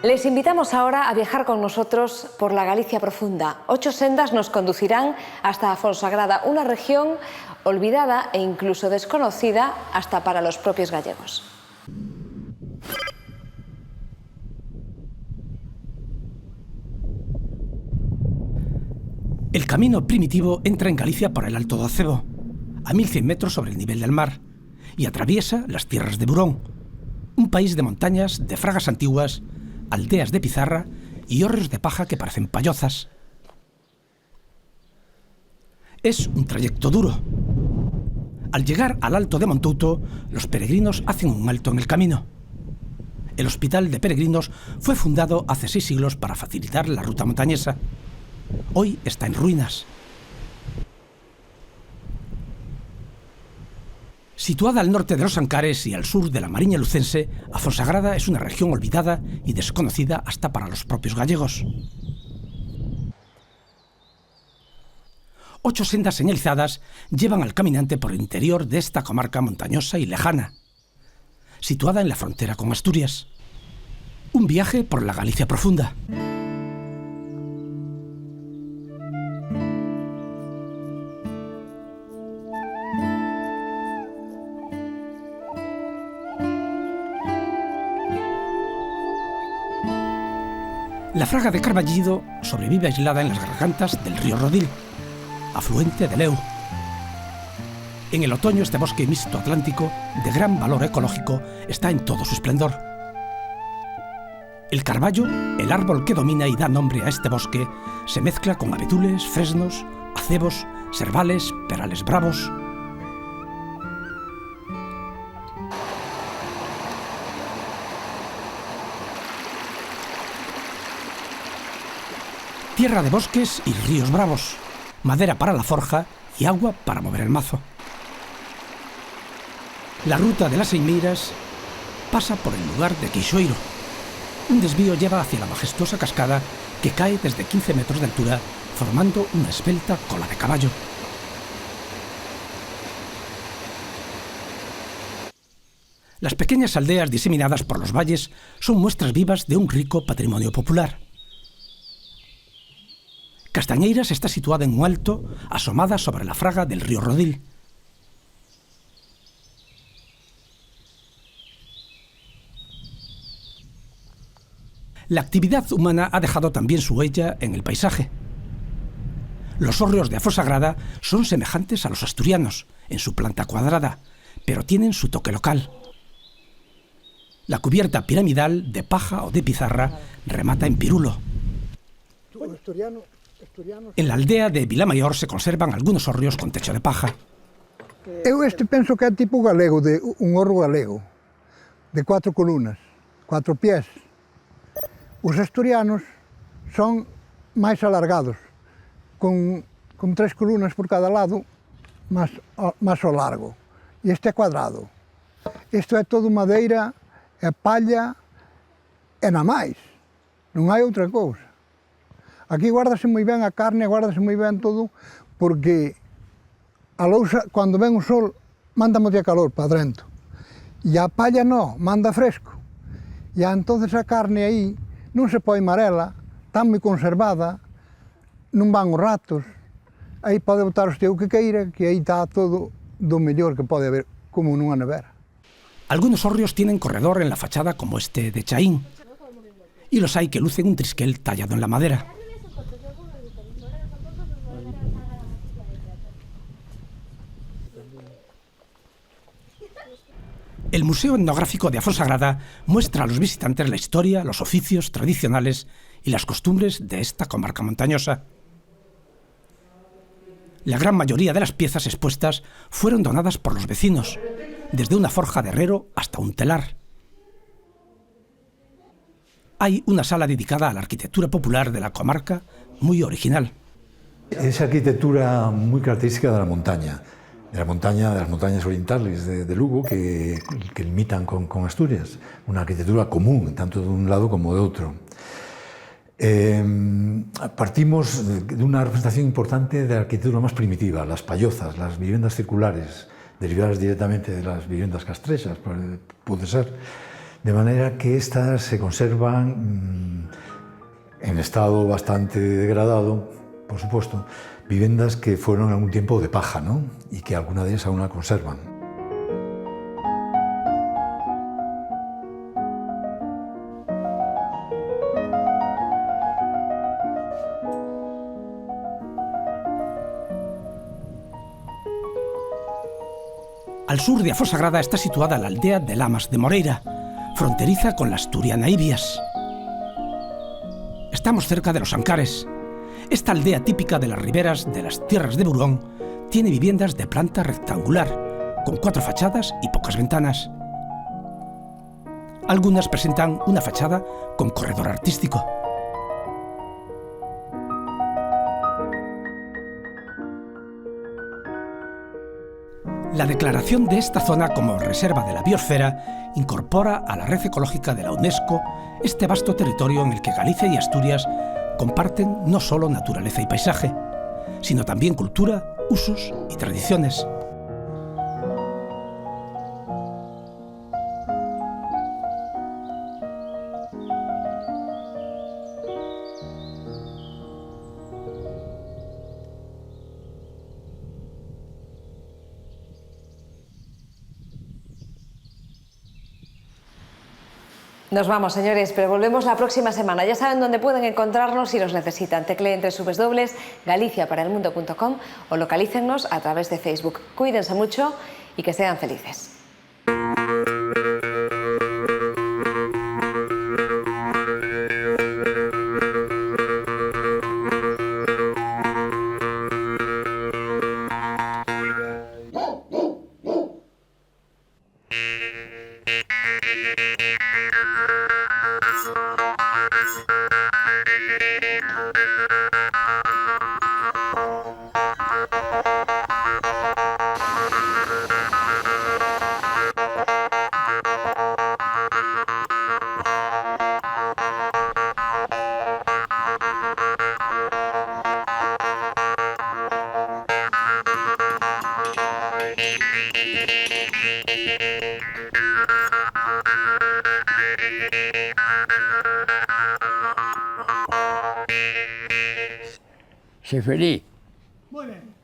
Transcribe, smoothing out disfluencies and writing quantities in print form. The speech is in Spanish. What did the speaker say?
Les invitamos ahora a viajar con nosotros por la Galicia profunda. 8 sendas nos conducirán hasta Fonsagrada, una región olvidada e incluso desconocida hasta para los propios gallegos. El camino primitivo entra en Galicia por el Alto do Acebo, a 1100 metros sobre el nivel del mar, y atraviesa las tierras de Burón, un país de montañas, de fragas antiguas, aldeas de pizarra y hórreos de paja que parecen pallozas. Es un trayecto duro. Al llegar al Alto de Montouto, los peregrinos hacen un alto en el camino. El Hospital de Peregrinos fue fundado hace 6 siglos para facilitar la ruta montañesa. Hoy está en ruinas. Situada al norte de los Ancares y al sur de la Mariña Lucense, a Fonsagrada es una región olvidada y desconocida hasta para los propios gallegos. 8 sendas señalizadas llevan al caminante por el interior de esta comarca montañosa y lejana, situada en la frontera con Asturias. Un viaje por la Galicia profunda. La fraga de Carballido sobrevive aislada en las gargantas del río Rodil, afluente del Leu. En el otoño este bosque mixto atlántico, de gran valor ecológico, está en todo su esplendor. El carballo, el árbol que domina y da nombre a este bosque, se mezcla con abedules, fresnos, acebos, servales, perales bravos. Tierra de bosques y ríos bravos, madera para la forja y agua para mover el mazo. La ruta de las Seimeiras pasa por el lugar de Quixoiro. Un desvío lleva hacia la majestuosa cascada que cae desde 15 metros de altura, formando una esbelta cola de caballo. Las pequeñas aldeas diseminadas por los valles son muestras vivas de un rico patrimonio popular. Castañeiras está situada en un alto, asomada sobre la fraga del río Rodil. La actividad humana ha dejado también su huella en el paisaje. Los hórreos de Fonsagrada son semejantes a los asturianos, en su planta cuadrada, pero tienen su toque local. La cubierta piramidal, de paja o de pizarra, remata en pirulo. En la aldea de Vilamayor se conservan algunos hórreos con techo de paja. Eu penso que é tipo galego, de un horro galego, de 4 columnas, 4 pies. Os asturianos son máis alargados, con 3 columnas por cada lado, máis ao largo. E este é cuadrado. Isto é todo madeira, é palla, e na máis. Non hai outra cousa. Aquí guárdase moi ben a carne, guárdase moi ben todo, porque a lousa, cando ven o sol, manda moito calor para dentro. E a palla non, manda fresco. E entonces a carne aí non se põe amarela, está moi conservada, non van os ratos. Aí pode botar o seu que queira, que aí está todo do mellor que pode haber, como nunha nevera. Algunos hórreos tienen corredor en la fachada como este de Chaín, y los hay que lucen un trisquel tallado en la madera. El Museo Etnográfico de Fonsagrada muestra a los visitantes la historia, los oficios tradicionales y las costumbres de esta comarca montañosa. La gran mayoría de las piezas expuestas fueron donadas por los vecinos, desde una forja de herrero hasta un telar. Hay una sala dedicada a la arquitectura popular de la comarca, muy original. Es arquitectura muy característica de la montaña, de las montañas orientales de Lugo, que limitan con Asturias. Una arquitectura común, tanto de un lado como de otro. Partimos de una representación importante de la arquitectura más primitiva, las pallozas, las viviendas circulares, derivadas directamente de las viviendas castrechas, puede ser. de manera que estas se conservan en estado bastante degradado, por supuesto, viviendas que fueron algún tiempo de paja, ¿no? Y que algunas de ellas aún la conservan. Al sur de Afosagrada está situada la aldea de Lamas de Moreira, fronteriza con la asturiana Ibias. Estamos cerca de los Ancares. Esta aldea típica de las riberas de las tierras de Burón tiene viviendas de planta rectangular, con 4 fachadas y pocas ventanas. Algunas presentan una fachada con corredor artístico. La declaración de esta zona como reserva de la biosfera incorpora a la red ecológica de la UNESCO este vasto territorio en el que Galicia y Asturias comparten no solo naturaleza y paisaje, sino también cultura, usos y tradiciones. Nos vamos, señores, pero volvemos la próxima semana. Ya saben dónde pueden encontrarnos si nos necesitan. Tecleen www.galiciaparaelmundo.com o localícennos a través de Facebook. Cuídense mucho y que sean felices. Sé feliz. Muy bien.